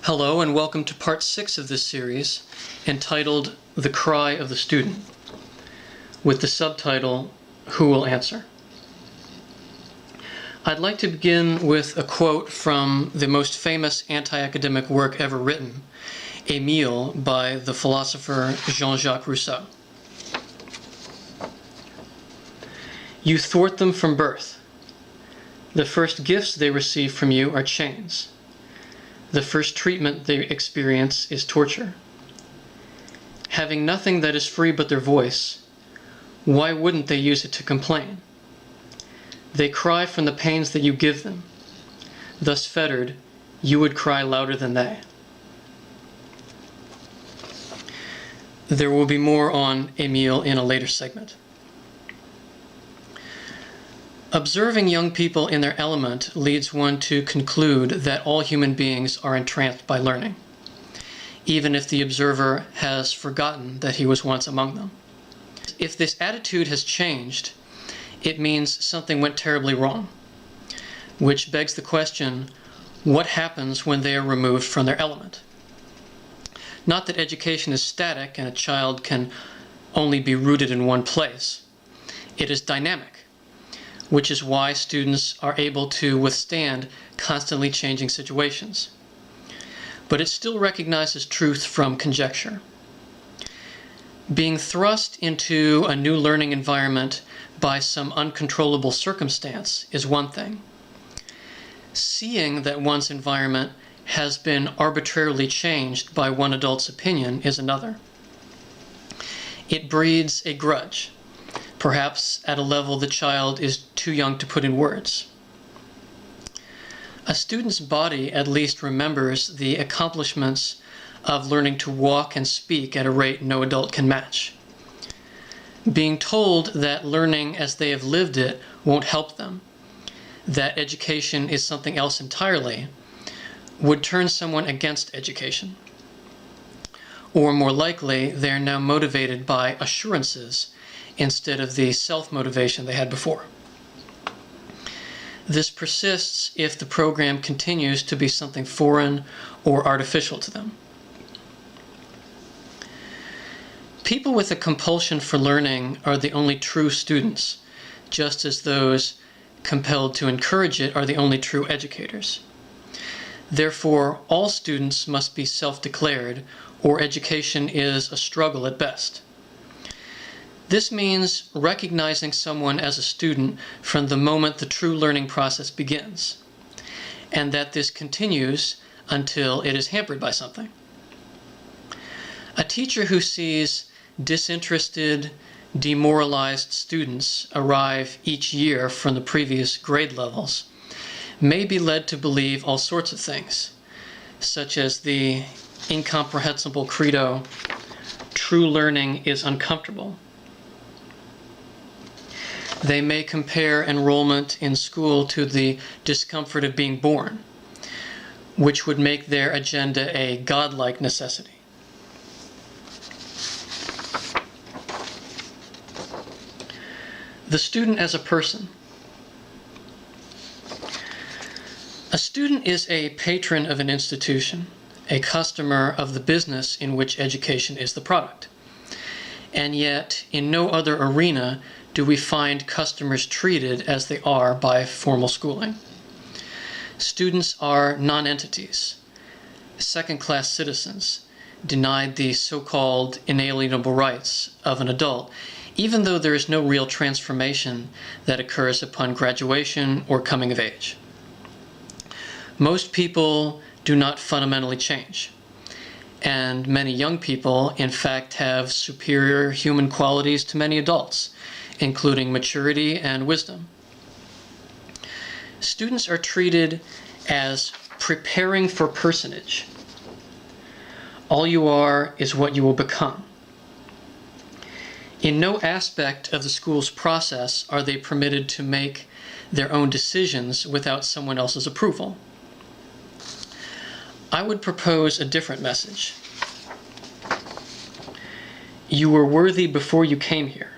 Hello and welcome to part 6 of this series, entitled The Cry of the Student, with the subtitle, Who Will Answer? I'd like to begin with a quote from the most famous anti-academic work ever written, Emile, by the philosopher Jean-Jacques Rousseau. You thwart them from birth. The first gifts they receive from you are chains. The first treatment they experience is torture. Having nothing that is free but their voice, why wouldn't they use it to complain? They cry from the pains that you give them. Thus fettered, you would cry louder than they. There will be more on Emile in a later segment. Observing young people in their element leads one to conclude that all human beings are entranced by learning, even if the observer has forgotten that he was once among them. If this attitude has changed, it means something went terribly wrong, which begs the question, what happens when they are removed from their element? Not that education is static and a child can only be rooted in one place. It is dynamic, which is why students are able to withstand constantly changing situations. But it still recognizes truth from conjecture. Being thrust into a new learning environment by some uncontrollable circumstance is one thing. Seeing that one's environment has been arbitrarily changed by one adult's opinion is another. It breeds a grudge, perhaps at a level the child is too young to put in words. A student's body at least remembers the accomplishments of learning to walk and speak at a rate no adult can match. Being told that learning as they have lived it won't help them, that education is something else entirely, would turn someone against education. Or more likely, they are now motivated by assurances instead of the self-motivation they had before. This persists if the program continues to be something foreign or artificial to them. People with a compulsion for learning are the only true students, just as those compelled to encourage it are the only true educators. Therefore, all students must be self-declared, or education is a struggle at best. This means recognizing someone as a student from the moment the true learning process begins, and that this continues until it is hampered by something. A teacher who sees disinterested, demoralized students arrive each year from the previous grade levels may be led to believe all sorts of things, such as the incomprehensible credo, "True learning is uncomfortable." They may compare enrollment in school to the discomfort of being born, which would make their agenda a godlike necessity. The student as a person. A student is a patron of an institution, a customer of the business in which education is the product. And yet, in no other arena do we find customers treated as they are by formal schooling. Students are non-entities, second-class citizens, denied the so-called inalienable rights of an adult, even though there is no real transformation that occurs upon graduation or coming of age. Most people do not fundamentally change, and many young people, in fact, have superior human qualities to many adults, including maturity and wisdom. Students are treated as preparing for personage. All you are is what you will become. In no aspect of the school's process are they permitted to make their own decisions without someone else's approval. I would propose a different message. You were worthy before you came here.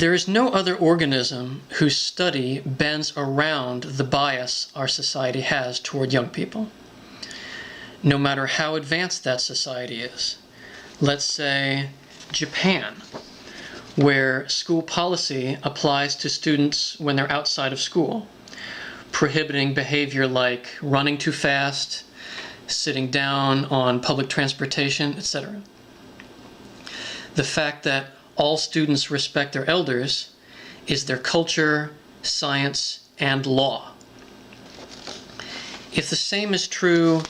There is no other organism whose study bends around the bias our society has toward young people, no matter how advanced that society is. Let's say Japan, where school policy applies to students when they're outside of school, prohibiting behavior like running too fast, sitting down on public transportation, etc. The fact that all students respect their elders is their culture, science, and law. If the same is true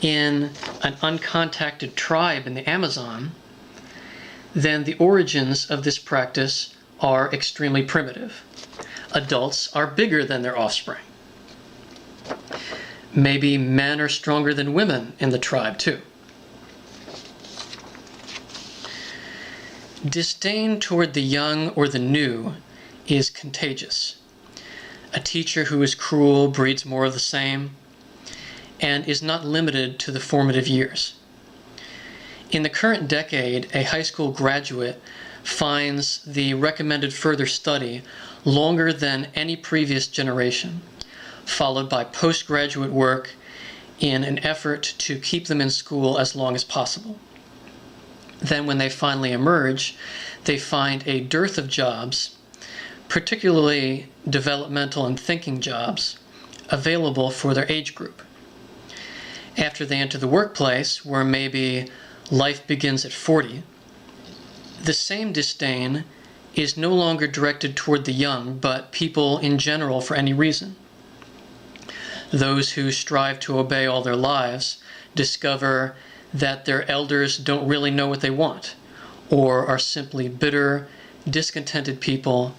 in an uncontacted tribe in the Amazon, then the origins of this practice are extremely primitive. Adults are bigger than their offspring. Maybe men are stronger than women in the tribe too. Disdain toward the young or the new is contagious. A teacher who is cruel breeds more of the same and is not limited to the formative years. In the current decade, a high school graduate finds the recommended further study longer than any previous generation, followed by postgraduate work in an effort to keep them in school as long as possible. Then when they finally emerge, they find a dearth of jobs, particularly developmental and thinking jobs, available for their age group. After they enter the workplace, where maybe life begins at 40, the same disdain is no longer directed toward the young, but people in general for any reason. Those who strive to obey all their lives discover that their elders don't really know what they want, or are simply bitter, discontented people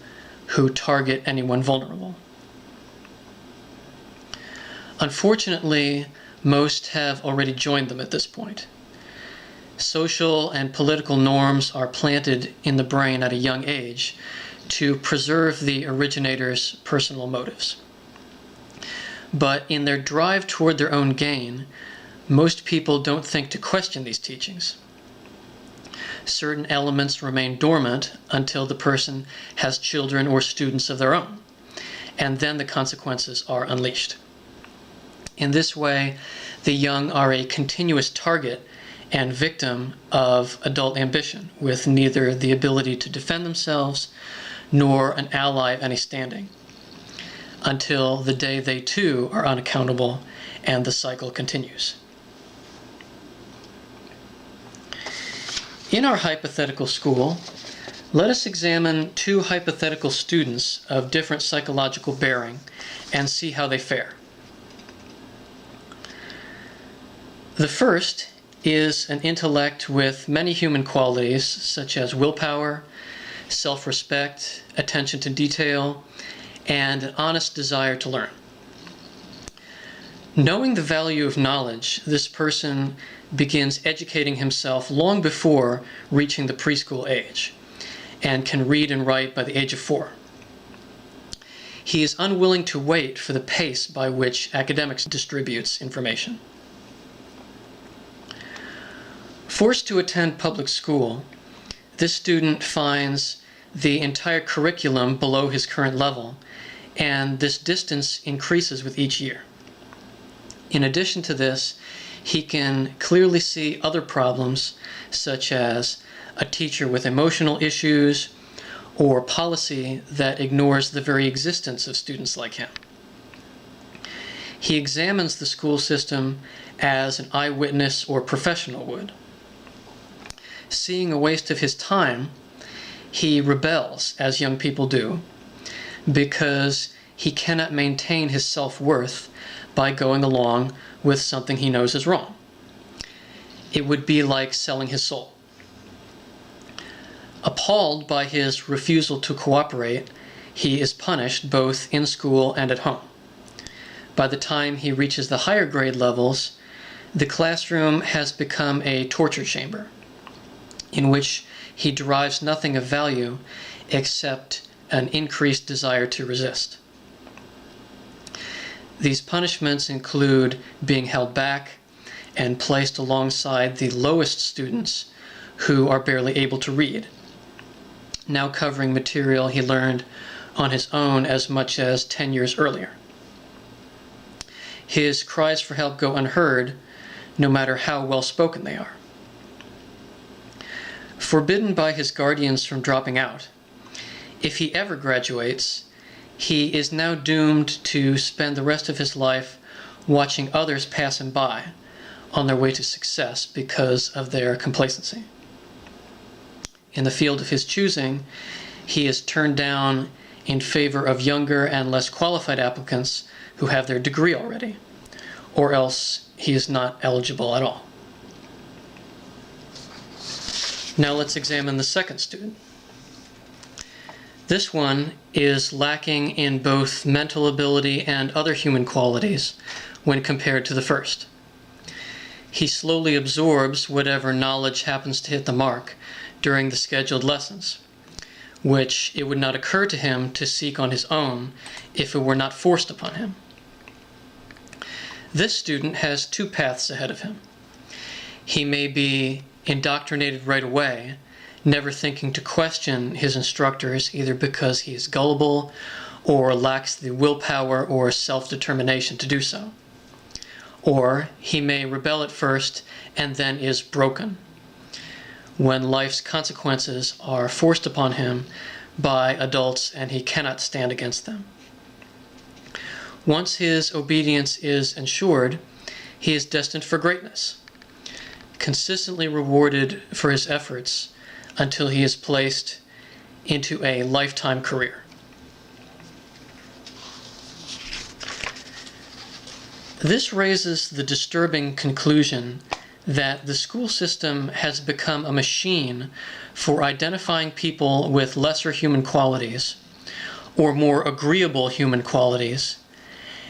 who target anyone vulnerable. Unfortunately, most have already joined them at this point. Social and political norms are planted in the brain at a young age to preserve the originator's personal motives. But in their drive toward their own gain, most people don't think to question these teachings. Certain elements remain dormant until the person has children or students of their own, and then the consequences are unleashed. In this way, the young are a continuous target and victim of adult ambition, with neither the ability to defend themselves nor an ally of any standing, until the day they too are unaccountable and the cycle continues. In our hypothetical school, let us examine two hypothetical students of different psychological bearing and see how they fare. The first is an intellect with many human qualities such as willpower, self-respect, attention to detail, and an honest desire to learn. Knowing the value of knowledge, this person begins educating himself long before reaching the preschool age, and can read and write by the age of 4. He is unwilling to wait for the pace by which academics distributes information. Forced to attend public school, this student finds the entire curriculum below his current level, and this distance increases with each year. In addition to this, he can clearly see other problems, such as a teacher with emotional issues or policy that ignores the very existence of students like him. He examines the school system as an eyewitness or professional would. Seeing a waste of his time, he rebels, as young people do, because he cannot maintain his self-worth by going along with something he knows is wrong. It would be like selling his soul. Appalled by his refusal to cooperate, he is punished both in school and at home. By the time he reaches the higher grade levels, the classroom has become a torture chamber in which he derives nothing of value except an increased desire to resist. These punishments include being held back and placed alongside the lowest students who are barely able to read. now covering material he learned on his own as much as 10 years earlier. His cries for help go unheard, no matter how well spoken they are. Forbidden by his guardians from dropping out, if he ever graduates, he is now doomed to spend the rest of his life watching others pass him by on their way to success because of their complacency. In the field of his choosing, he is turned down in favor of younger and less qualified applicants who have their degree already, or else he is not eligible at all. Now let's examine the second student. This one is lacking in both mental ability and other human qualities when compared to the first. He slowly absorbs whatever knowledge happens to hit the mark during the scheduled lessons, which it would not occur to him to seek on his own if it were not forced upon him. This student has two paths ahead of him. He may be indoctrinated right away, never thinking to question his instructors either because he is gullible or lacks the willpower or self-determination to do so. Or he may rebel at first and then is broken when life's consequences are forced upon him by adults and he cannot stand against them. Once his obedience is ensured, he is destined for greatness, consistently rewarded for his efforts until he is placed into a lifetime career. This raises the disturbing conclusion that the school system has become a machine for identifying people with lesser human qualities or more agreeable human qualities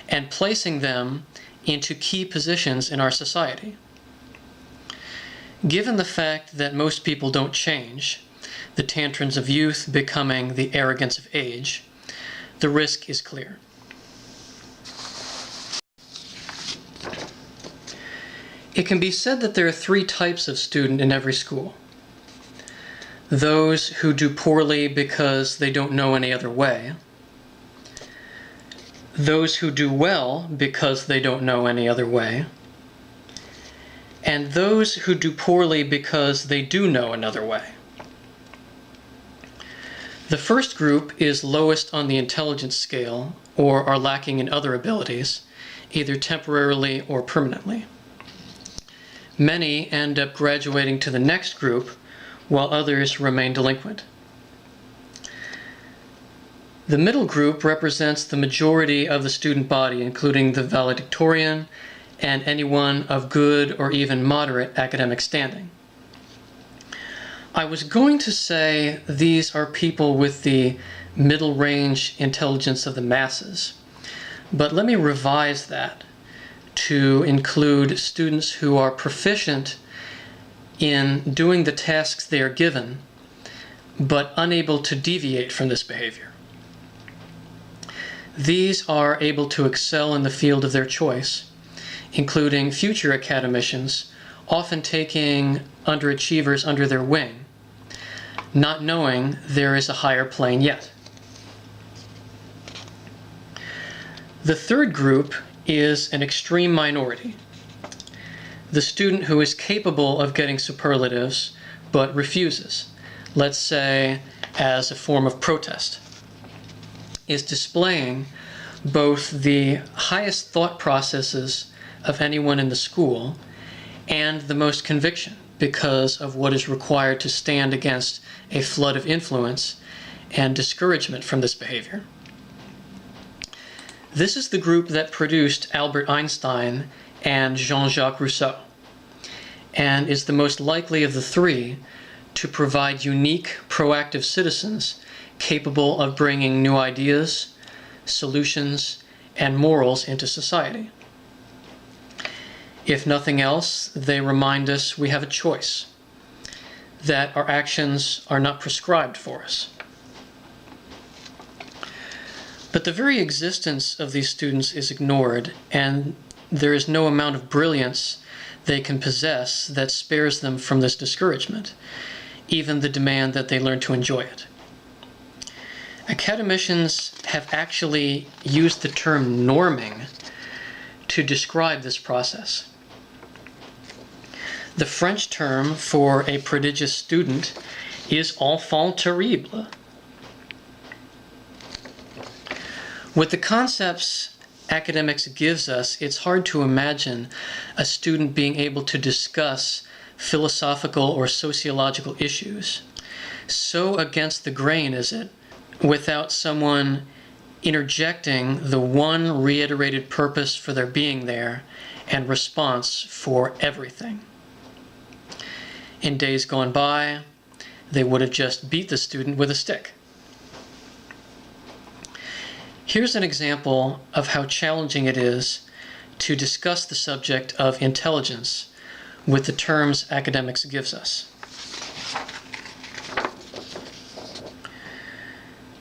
and placing them into key positions in our society. Given the fact that most people don't change, the tantrums of youth becoming the arrogance of age, the risk is clear. It can be said that there are three types of student in every school. Those who do poorly because they don't know any other way. Those who do well because they don't know any other way. And those who do poorly because they do know another way. The first group is lowest on the intelligence scale or are lacking in other abilities, either temporarily or permanently. Many end up graduating to the next group, while others remain delinquent. The middle group represents the majority of the student body, including the valedictorian and anyone of good or even moderate academic standing. I was going to say these are people with the middle range intelligence of the masses, but let me revise that to include students who are proficient in doing the tasks they are given, but unable to deviate from this behavior. These are able to excel in the field of their choice, including future academicians, often taking underachievers under their wing, not knowing there is a higher plane yet. The third group is an extreme minority. The student who is capable of getting superlatives but refuses, let's say as a form of protest, is displaying both the highest thought processes of anyone in the school and the most conviction because of what is required to stand against a flood of influence and discouragement from this behavior. This is the group that produced Albert Einstein and Jean-Jacques Rousseau, and is the most likely of the three to provide unique, proactive citizens capable of bringing new ideas, solutions, and morals into society. If nothing else, they remind us we have a choice, that our actions are not prescribed for us. But the very existence of these students is ignored, and there is no amount of brilliance they can possess that spares them from this discouragement, even the demand that they learn to enjoy it. Academicians have actually used the term norming to describe this process. The French term for a prodigious student is enfant terrible. With the concepts academics gives us, it's hard to imagine a student being able to discuss philosophical or sociological issues. So against the grain is it, without someone interjecting the one reiterated purpose for their being there and response for everything. In days gone by, they would have just beat the student with a stick. Here's an example of how challenging it is to discuss the subject of intelligence with the terms academics gives us.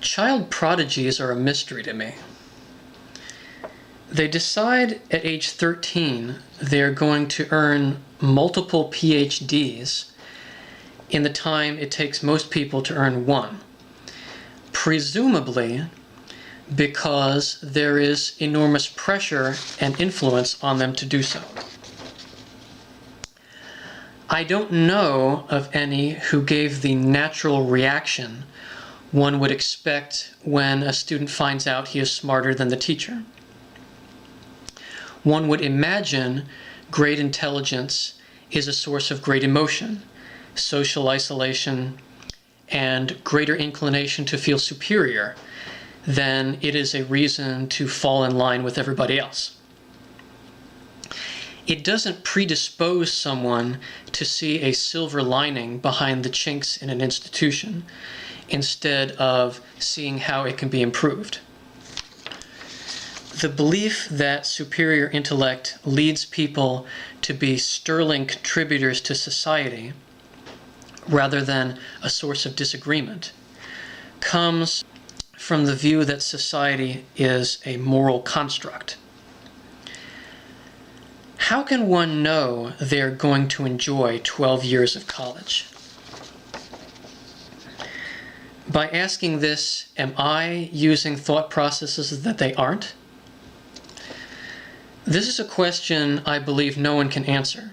Child prodigies are a mystery to me. They decide at age 13 they're going to earn multiple PhDs in the time it takes most people to earn one, presumably because there is enormous pressure and influence on them to do so. I don't know of any who gave the natural reaction one would expect when a student finds out he is smarter than the teacher. One would imagine great intelligence is a source of great emotion, social isolation, and greater inclination to feel superior than it is a reason to fall in line with everybody else. It doesn't predispose someone to see a silver lining behind the chinks in an institution instead of seeing how it can be improved. The belief that superior intellect leads people to be sterling contributors to society rather than a source of disagreement comes from the view that society is a moral construct. How can one know they're going to enjoy 12 years of college? By asking this, am I using thought processes that they aren't? This is a question I believe no one can answer,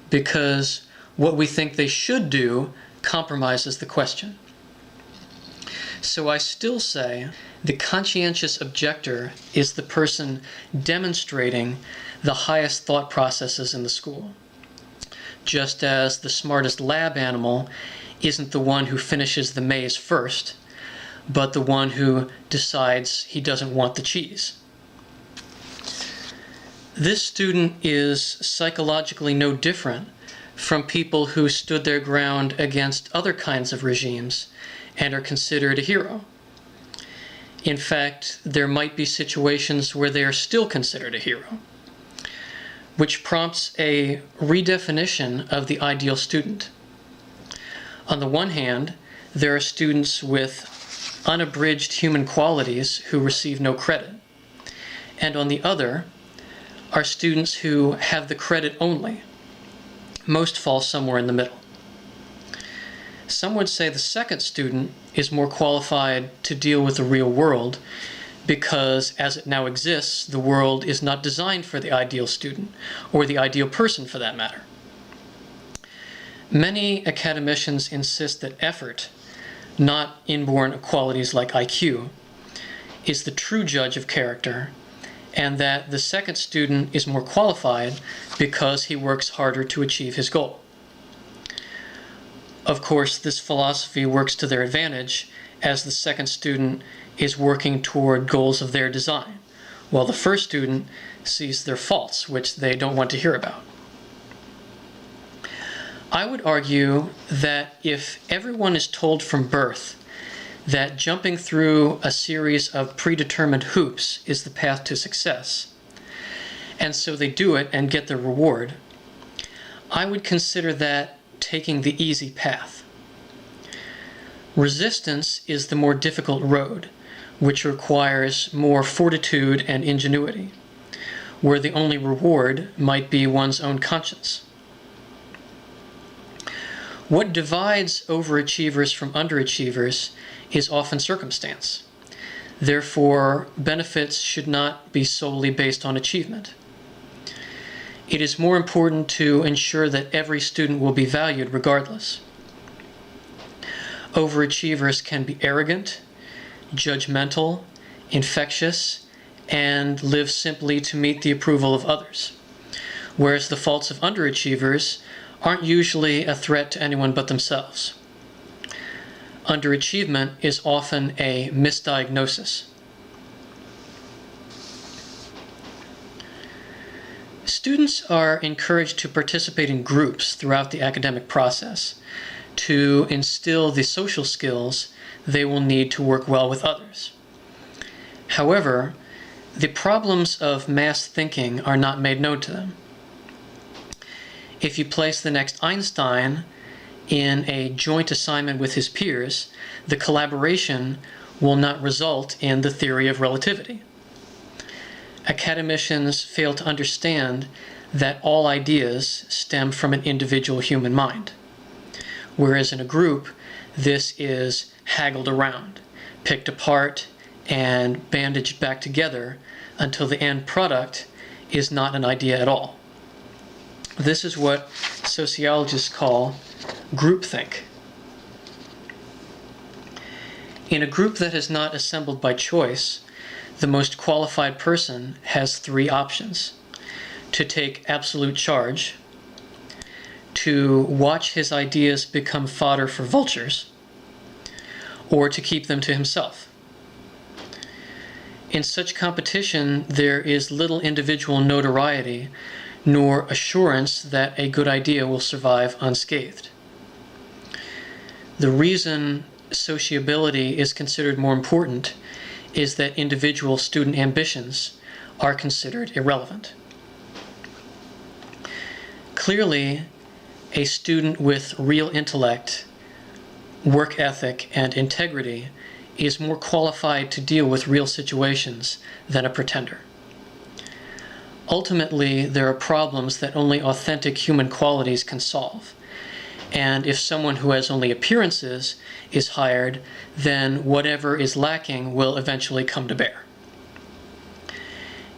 because what we think they should do compromises the question. So I still say the conscientious objector is the person demonstrating the highest thought processes in the school, just as the smartest lab animal isn't the one who finishes the maze first, but the one who decides he doesn't want the cheese. This student is psychologically no different from people who stood their ground against other kinds of regimes and are considered a hero. In fact, there might be situations where they are still considered a hero, which prompts a redefinition of the ideal student. On the one hand, there are students with unabridged human qualities who receive no credit, and on the other are students who have the credit only. Most fall somewhere in the middle. Some would say the second student is more qualified to deal with the real world because, as it now exists, the world is not designed for the ideal student, or the ideal person for that matter. Many academicians insist that effort, not inborn qualities like IQ, is the true judge of character, and that the second student is more qualified because he works harder to achieve his goal. Of course, this philosophy works to their advantage, as the second student is working toward goals of their design, while the first student sees their faults, which they don't want to hear about. I would argue that if everyone is told from birth that jumping through a series of predetermined hoops is the path to success, and so they do it and get their reward, I would consider that taking the easy path. Resistance is the more difficult road, which requires more fortitude and ingenuity, where the only reward might be one's own conscience. What divides overachievers from underachievers is often circumstance, Therefore, benefits should not be solely based on achievement. It is more important to ensure that every student will be valued regardless. Overachievers can be arrogant, judgmental, infectious, and live simply to meet the approval of others, whereas the faults of underachievers aren't usually a threat to anyone but themselves. Underachievement is often a misdiagnosis. Students are encouraged to participate in groups throughout the academic process to instill the social skills they will need to work well with others. However, the problems of mass thinking are not made known to them. If you place the next Einstein in a joint assignment with his peers, the collaboration will not result in the theory of relativity. Academicians fail to understand that all ideas stem from an individual human mind, whereas in a group, this is haggled around, picked apart, and bandaged back together until the end product is not an idea at all. This is what sociologists call groupthink. In a group that is not assembled by choice, the most qualified person has three options: to take absolute charge, to watch his ideas become fodder for vultures, or to keep them to himself. In such competition, there is little individual notoriety nor assurance that a good idea will survive unscathed. The reason sociability is considered more important is that individual student ambitions are considered irrelevant. Clearly, a student with real intellect, work ethic, and integrity is more qualified to deal with real situations than a pretender. Ultimately, there are problems that only authentic human qualities can solve. And if someone who has only appearances is hired, then whatever is lacking will eventually come to bear.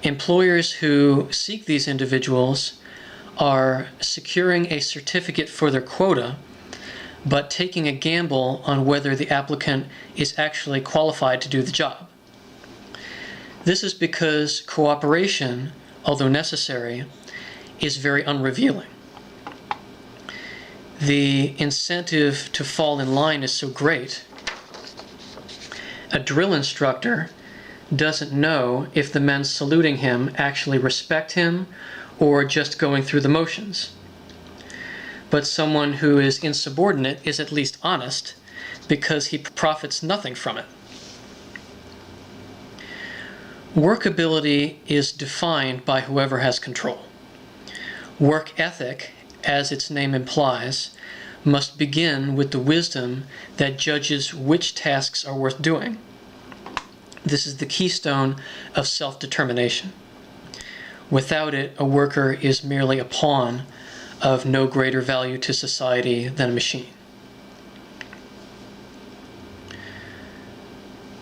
Employers who seek these individuals are securing a certificate for their quota, but taking a gamble on whether the applicant is actually qualified to do the job. This is because cooperation, although necessary, is very unrevealing. The incentive to fall in line is so great. A drill instructor doesn't know if the men saluting him actually respect him or just going through the motions. But someone who is insubordinate is at least honest because he profits nothing from it. Workability is defined by whoever has control. Work ethic, as its name implies, must begin with the wisdom that judges which tasks are worth doing. This is the keystone of self-determination. Without it, a worker is merely a pawn of no greater value to society than a machine.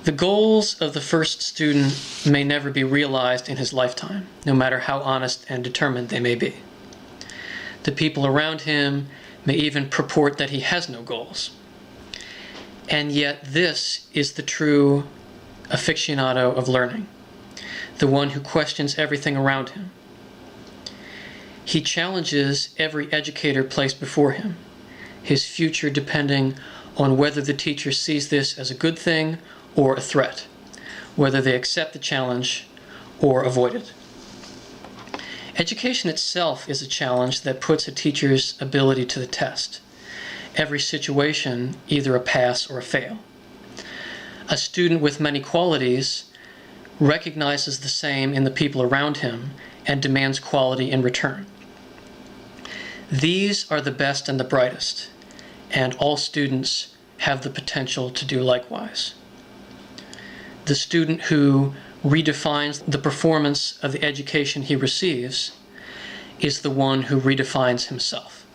The goals of the first student may never be realized in his lifetime, no matter how honest and determined they may be. The people around him may even purport that he has no goals. And yet this is the true aficionado of learning, the one who questions everything around him. He challenges every educator placed before him, his future depending on whether the teacher sees this as a good thing or a threat, whether they accept the challenge or avoid it. Education itself is a challenge that puts a teacher's ability to the test. Every situation, either a pass or a fail. A student with many qualities recognizes the same in the people around him and demands quality in return. These are the best and the brightest, and all students have the potential to do likewise. The student who redefines the performance of the education he receives is the one who redefines himself.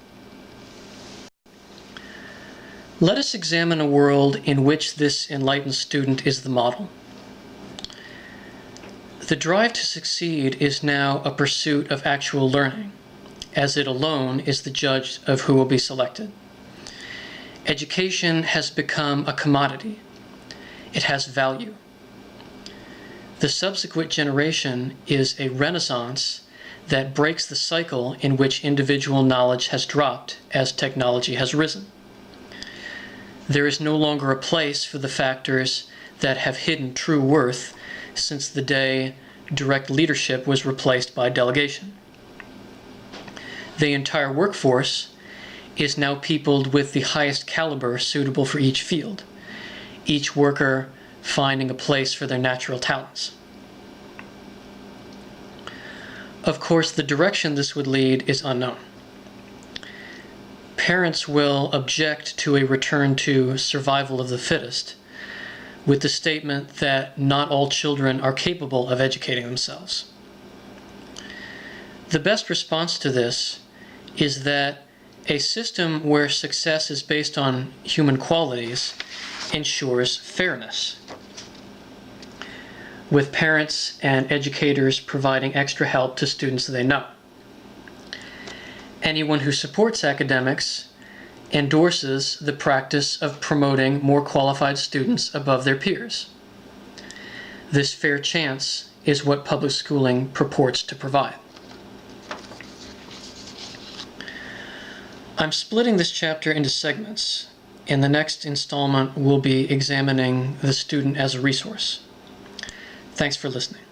Let us examine a world in which this enlightened student is the model. The drive to succeed is now a pursuit of actual learning, as it alone is the judge of who will be selected. Education has become a commodity. It has value. The subsequent generation is a renaissance that breaks the cycle in which individual knowledge has dropped as technology has risen. There is no longer a place for the factors that have hidden true worth since the day direct leadership was replaced by delegation. The entire workforce is now peopled with the highest caliber suitable for each field, each worker finding a place for their natural talents. Of course, the direction this would lead is unknown. Parents will object to a return to survival of the fittest, with the statement that not all children are capable of educating themselves. The best response to this is that a system where success is based on human qualities ensures fairness, with parents and educators providing extra help to students they know. Anyone who supports academics endorses the practice of promoting more qualified students above their peers. This fair chance is what public schooling purports to provide. I'm splitting this chapter into segments. In the next installment, we'll be examining the student as a resource. Thanks for listening.